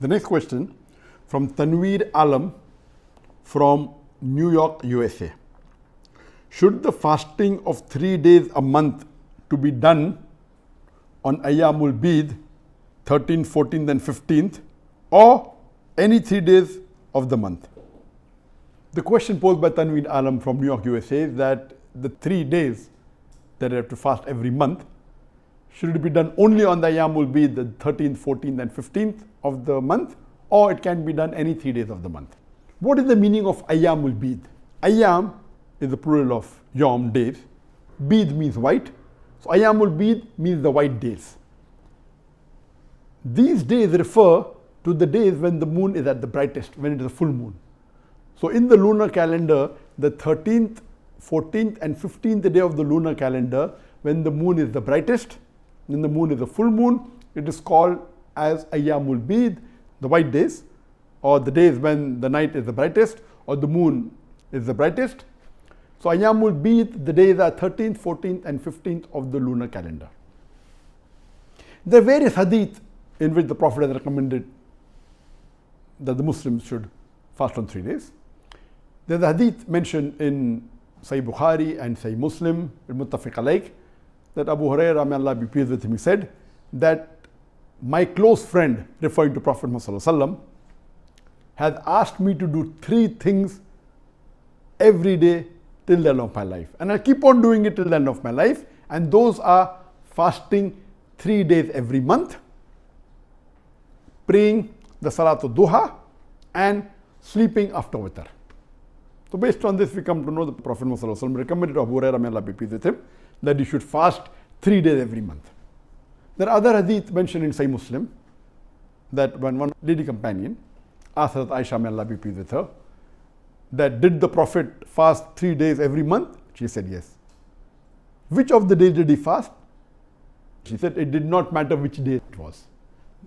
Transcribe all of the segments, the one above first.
The next question from Tanveer Alam from New York, USA. Should the fasting of 3 days a month to be done on Ayyaam Al Beed, 13th, 14th and 15th, or any 3 days of the month? The question posed by Tanveer Alam from New York, USA is that the 3 days that I have to fast every month, should it be done only on the Ayyaam Al Beed, the 13th, 14th and 15th of the month, or it can be done any 3 days of the month? What is the meaning of Ayyaam Al Beed? Ayyam is the plural of Yom, days. Beed means white. So Ayyaam Al Beed means the white days. These days refer to the days when the moon is at the brightest, when it is a full moon. So in the lunar calendar, the 13th, 14th and 15th day of the lunar calendar, when the moon is the brightest, when the moon is a full moon, it is called as Ayyaam Al Beed, the white days, or the days when the night is the brightest or the moon is the brightest. So Ayyaam Al Beed, the days are 13th, 14th and 15th of the lunar calendar. There are various hadith in which the Prophet has recommended that the Muslims should fast on 3 days. There is a hadith mentioned in Sahih Bukhari and Sahih Muslim, Muttafaq alayh, that Abu Hurairah, may Allah be pleased with him, he said that my close friend, referring to Prophet Muhammad, has asked me to do 3 things every day till the end of my life. And I'll keep on doing it till the end of my life. And those are fasting 3 days every month, praying the Salatul Duha, and sleeping after witr. So based on this, we come to know the Prophet Muhammad recommended Abu Hurairah, may Allah be pleased with him, that he should fast 3 days every month. There are other hadith mentioned in Sahih Muslim that when one lady companion asked Hazrat Aisha, may Allah be pleased with her, that did the Prophet fast 3 days every month? She said yes. Which of the days did he fast? She said it did not matter which day it was.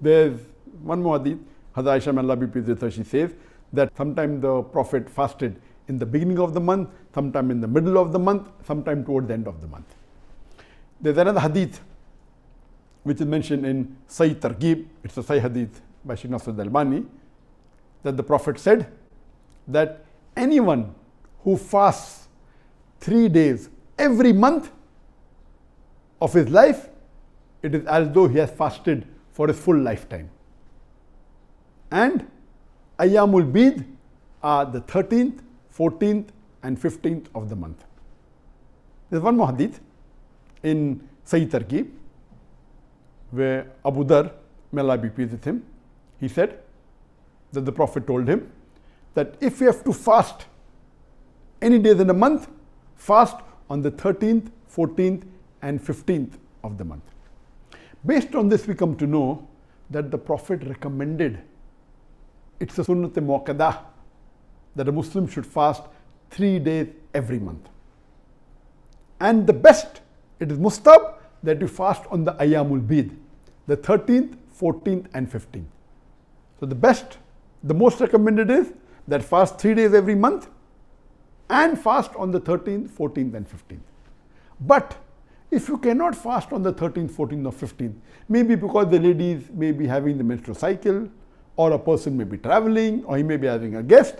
There's one more hadith, Hazrat Aisha, may Allah be pleased with her, she says that sometime the Prophet fasted in the beginning of the month, sometime in the middle of the month, sometime toward the end of the month. There's another hadith which is mentioned in Sahih Targhib, it's a Sahih hadith by Shaykh Nasruddin Albani, that the Prophet said that anyone who fasts 3 days every month of his life, it is as though he has fasted for his full lifetime. And Ayyaam Al Beed are the 13th, 14th and 15th of the month. There's one more hadith in Sahih Targhib where Abu Dhar, may Allah be pleased with him, he said that the Prophet told him that if you have to fast any days in a month, fast on the 13th, 14th and 15th of the month. Based on this, we come to know that the Prophet recommended, it's a sunnat muakkadah, that a Muslim should fast 3 days every month. And the best, it is mustab, that you fast on the Ayyaam Al Beed, the 13th, 14th and 15th. So the best, the most recommended is that fast 3 days every month and fast on the 13th, 14th and 15th. But if you cannot fast on the 13th, 14th or 15th, maybe because the ladies may be having the menstrual cycle, or a person may be traveling, or he may be having a guest,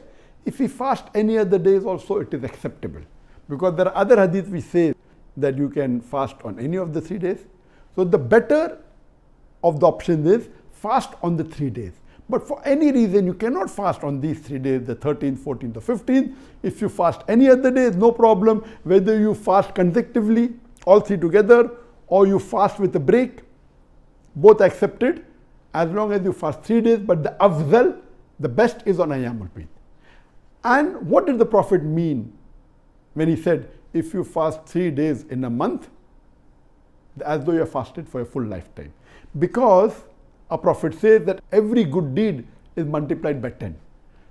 if he fast any other days also, it is acceptable. Because there are other hadith which say that you can fast on any of the 3 days. So the better of the options is fast on the 3 days. But for any reason, you cannot fast on these 3 days, the 13th, 14th or 15th. If you fast any other days, no problem. Whether you fast consecutively, all 3 together, or you fast with a break, both accepted, as long as you fast 3 days. But the afzal, the best is on Ayyaam Al Beed. And what did the Prophet mean when he said, if you fast 3 days in a month, as though you have fasted for a full lifetime? Because a Prophet says that every good deed is multiplied by 10.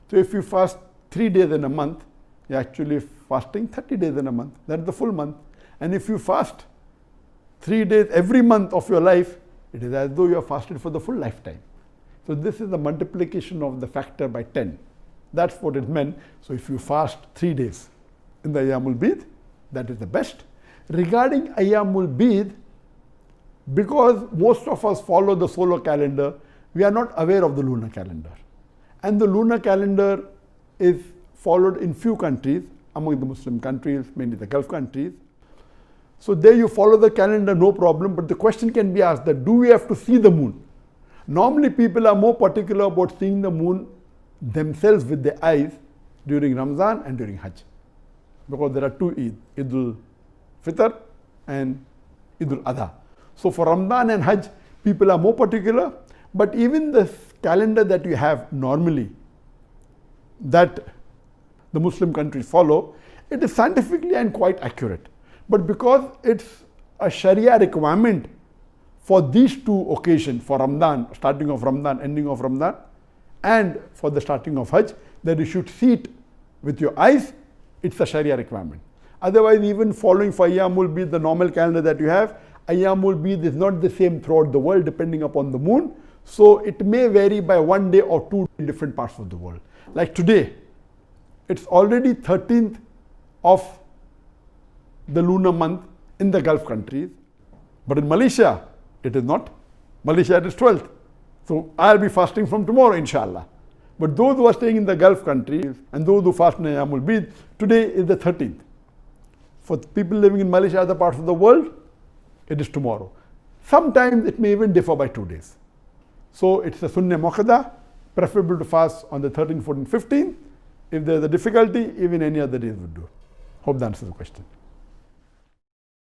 So if you fast 3 days in a month, you're actually fasting 30 days in a month. That's the full month. And if you fast 3 days every month of your life, it is as though you have fasted for the full lifetime. So this is the multiplication of the factor by 10. That's what it meant. So if you fast 3 days in the Ayyaam Al Beed, that is the best. Regarding Ayyaam Al Beed, because most of us follow the solar calendar, we are not aware of the lunar calendar. And the lunar calendar is followed in few countries, among the Muslim countries, mainly the Gulf countries. So there you follow the calendar, no problem, but the question can be asked that do we have to see the moon? Normally people are more particular about seeing the moon themselves with their eyes during Ramzan and during Hajj. Because there are two Eid, Eid al-Fitr and Eid al-Adha. So for Ramadan and Hajj, people are more particular, but even the calendar that you have normally, that the Muslim countries follow, it is scientifically and quite accurate. But because it's a Sharia requirement for these two occasions, for Ramadan, starting of Ramadan, ending of Ramadan, and for the starting of Hajj, that you should see it with your eyes, it's a Sharia requirement. Otherwise, even following for Ayyaam Al Beed, the normal calendar that you have, Ayyaam Al Beed is not the same throughout the world depending upon the moon. So it may vary by 1 day or 2 in different parts of the world. Like today, it's already 13th of the lunar month in the Gulf countries. But in Malaysia, it is not. Malaysia, it is 12th. So I'll be fasting from tomorrow, inshallah. But those who are staying in the Gulf countries and those who fast in Ayyaam Al Beed, today is the 13th. For people living in Malaysia, other parts of the world, it is tomorrow. Sometimes it may even differ by 2 days. So it's a Sunnah Muakkada, preferable to fast on the 13th, 14th, 15th. If there's a difficulty, even any other days would do. Hope that answers the question.